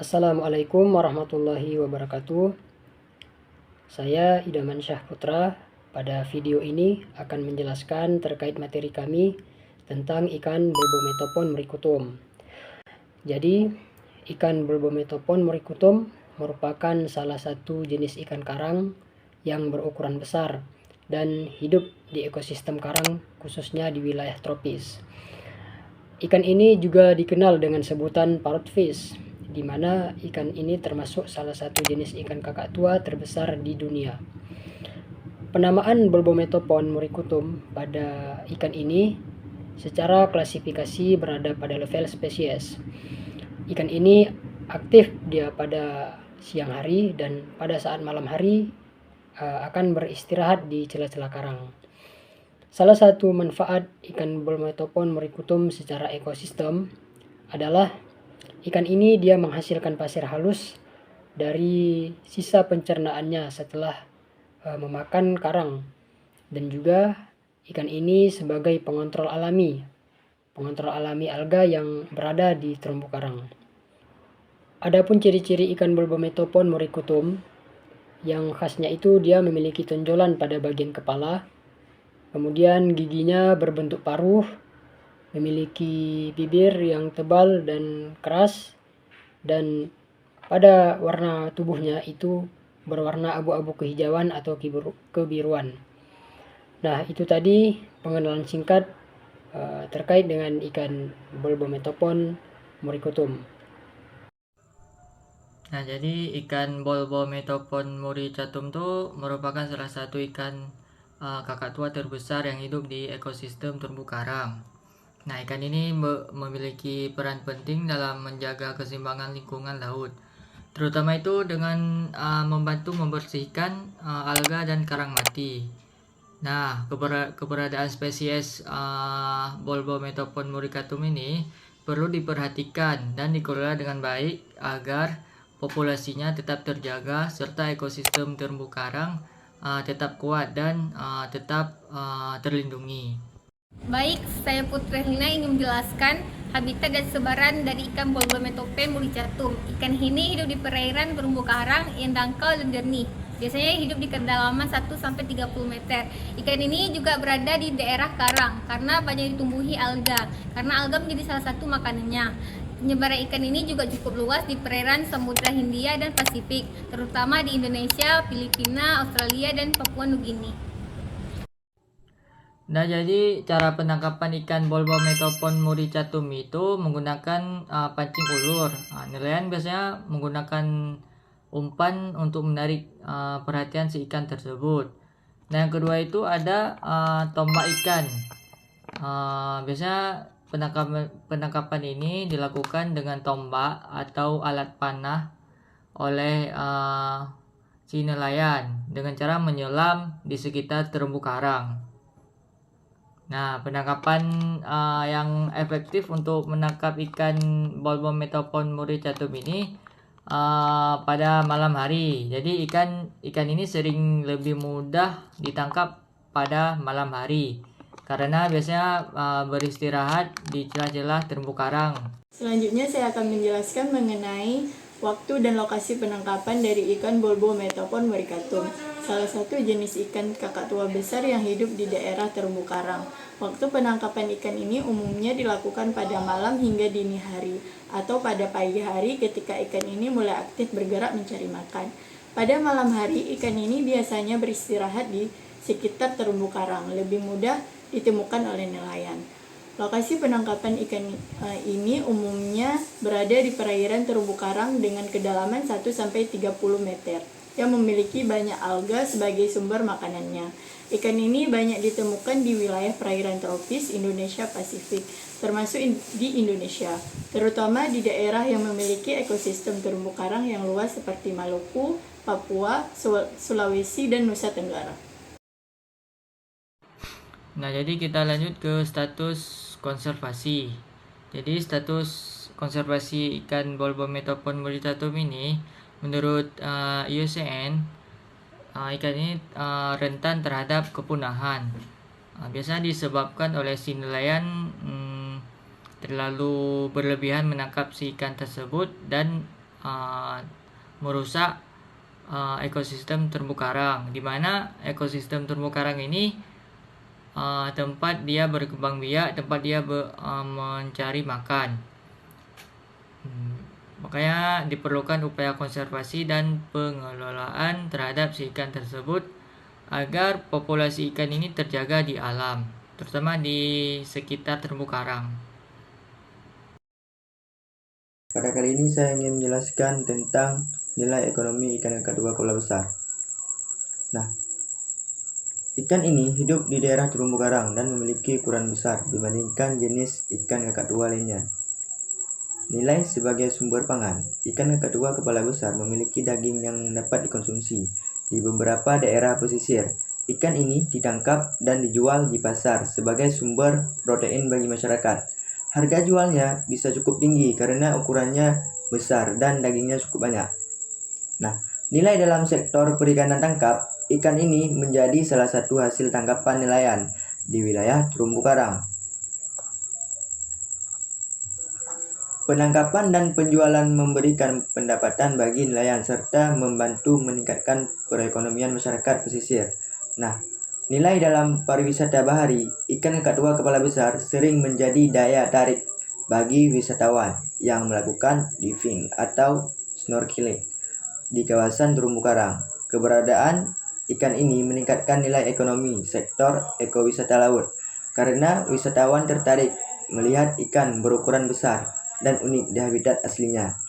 Assalamualaikum warahmatullahi wabarakatuh. Saya Idaman Syah Putra. Pada video ini akan menjelaskan terkait materi kami tentang ikan Bulbometopon moricutum. Jadi, ikan Bulbometopon moricutum merupakan salah satu jenis ikan karang yang berukuran besar dan hidup di ekosistem karang khususnya di wilayah tropis. Ikan ini juga dikenal dengan sebutan parrotfish, di mana ikan ini termasuk salah satu jenis ikan kakak tua terbesar di dunia. Penamaan Bulbometopon moricutum pada ikan ini secara klasifikasi berada pada level spesies. Ikan ini aktif dia pada siang hari dan pada saat malam hari akan beristirahat di celah-celah karang. Salah satu manfaat ikan Bulbometopon moricutum secara ekosistem adalah ikan ini dia menghasilkan pasir halus dari sisa pencernaannya setelah memakan karang, dan juga ikan ini sebagai pengontrol alami alga yang berada di terumbu karang. Adapun ciri-ciri ikan Bulbometopon moricutum yang khasnya itu dia memiliki tonjolan pada bagian kepala, kemudian giginya berbentuk paruh, memiliki bibir yang tebal dan keras, dan pada warna tubuhnya itu berwarna abu-abu kehijauan atau kebiruan. Nah, itu tadi pengenalan singkat terkait dengan ikan Bulbometopon moricutum. Nah, jadi ikan Bulbometopon moricatum itu merupakan salah satu ikan kakak tua terbesar yang hidup di ekosistem terumbu karang. Nah, ikan ini memiliki peran penting dalam menjaga keseimbangan lingkungan laut, terutama itu dengan membantu membersihkan alga dan karang mati. Nah, keberadaan spesies Bulbometopon moricatum ini perlu diperhatikan dan dikelola dengan baik agar populasinya tetap terjaga serta ekosistem terumbu karang tetap kuat dan tetap terlindungi. Baik, saya Putri Helina ingin menjelaskan habitat dan sebaran dari ikan Bulbometopon moricatum. Ikan ini hidup di perairan terumbu karang yang dangkal dan jernih. Biasanya hidup di kedalaman 1-30 meter. Ikan ini juga berada di daerah karang karena banyak ditumbuhi alga, karena alga menjadi salah satu makanannya. Penyebaran ikan ini juga cukup luas di perairan Samudra Hindia dan Pasifik, terutama di Indonesia, Filipina, Australia, dan Papua Nugini. Nah, jadi cara penangkapan ikan Bulbometopon moricatum itu menggunakan pancing ulur. Nelayan biasanya menggunakan umpan untuk menarik perhatian si ikan tersebut. Nah, yang kedua itu ada tombak ikan. Biasanya penangkapan ini dilakukan dengan tombak atau alat panah oleh si nelayan dengan cara menyelam di sekitar terumbu karang. Nah, penangkapan yang efektif untuk menangkap ikan Bulbometopon moricatum ini pada malam hari. Jadi ikan ini sering lebih mudah ditangkap pada malam hari karena biasanya beristirahat di celah-celah terumbu karang. Selanjutnya saya akan menjelaskan mengenai waktu dan lokasi penangkapan dari ikan Bulbometopon moricatum, salah satu jenis ikan kakak tua besar yang hidup di daerah terumbu karang. Waktu penangkapan ikan ini umumnya dilakukan pada malam hingga dini hari, atau pada pagi hari ketika ikan ini mulai aktif bergerak mencari makan. Pada malam hari, ikan ini biasanya beristirahat di sekitar terumbu karang, lebih mudah ditemukan oleh nelayan. Lokasi penangkapan ikan ini umumnya berada di perairan terumbu karang dengan kedalaman 1-30 meter yang memiliki banyak alga sebagai sumber makanannya. Ikan ini banyak ditemukan di wilayah perairan tropis Indonesia Pasifik, termasuk di Indonesia, terutama di daerah yang memiliki ekosistem terumbu karang yang luas seperti Maluku, Papua, Sulawesi, dan Nusa Tenggara. Nah, jadi kita lanjut ke status konservasi. Jadi status konservasi ikan Bulbometopon moricatum ini menurut IUCN ikan ini rentan terhadap kepunahan. Biasanya disebabkan oleh si nelayan terlalu berlebihan menangkap si ikan tersebut dan merusak ekosistem terumbu karang, di mana ekosistem terumbu karang ini tempat dia berkembang biak, tempat dia mencari makan. Makanya diperlukan upaya konservasi dan pengelolaan terhadap si ikan tersebut agar populasi ikan ini terjaga di alam, terutama di sekitar terumbu karang. Pada kali ini saya ingin menjelaskan tentang nilai ekonomi ikan kakak tua kepala besar. Nah, ikan ini hidup di daerah terumbu karang dan memiliki ukuran besar dibandingkan jenis ikan kakak tua lainnya. Nilai sebagai sumber pangan, ikan kakak tua kepala besar memiliki daging yang dapat dikonsumsi di beberapa daerah pesisir. Ikan ini ditangkap dan dijual di pasar sebagai sumber protein bagi masyarakat. Harga jualnya bisa cukup tinggi karena ukurannya besar dan dagingnya cukup banyak. Nah, nilai dalam sektor perikanan tangkap, ikan ini menjadi salah satu hasil tangkapan nelayan di wilayah terumbu karang. Penangkapan dan penjualan memberikan pendapatan bagi nelayan serta membantu meningkatkan perekonomian masyarakat pesisir. Nah, nilai dalam pariwisata bahari, ikan kakak tua kepala besar sering menjadi daya tarik bagi wisatawan yang melakukan diving atau snorkeling di kawasan terumbu karang. Keberadaan ikan ini meningkatkan nilai ekonomi sektor ekowisata laut karena wisatawan tertarik melihat ikan berukuran besar dan unik di habitat aslinya.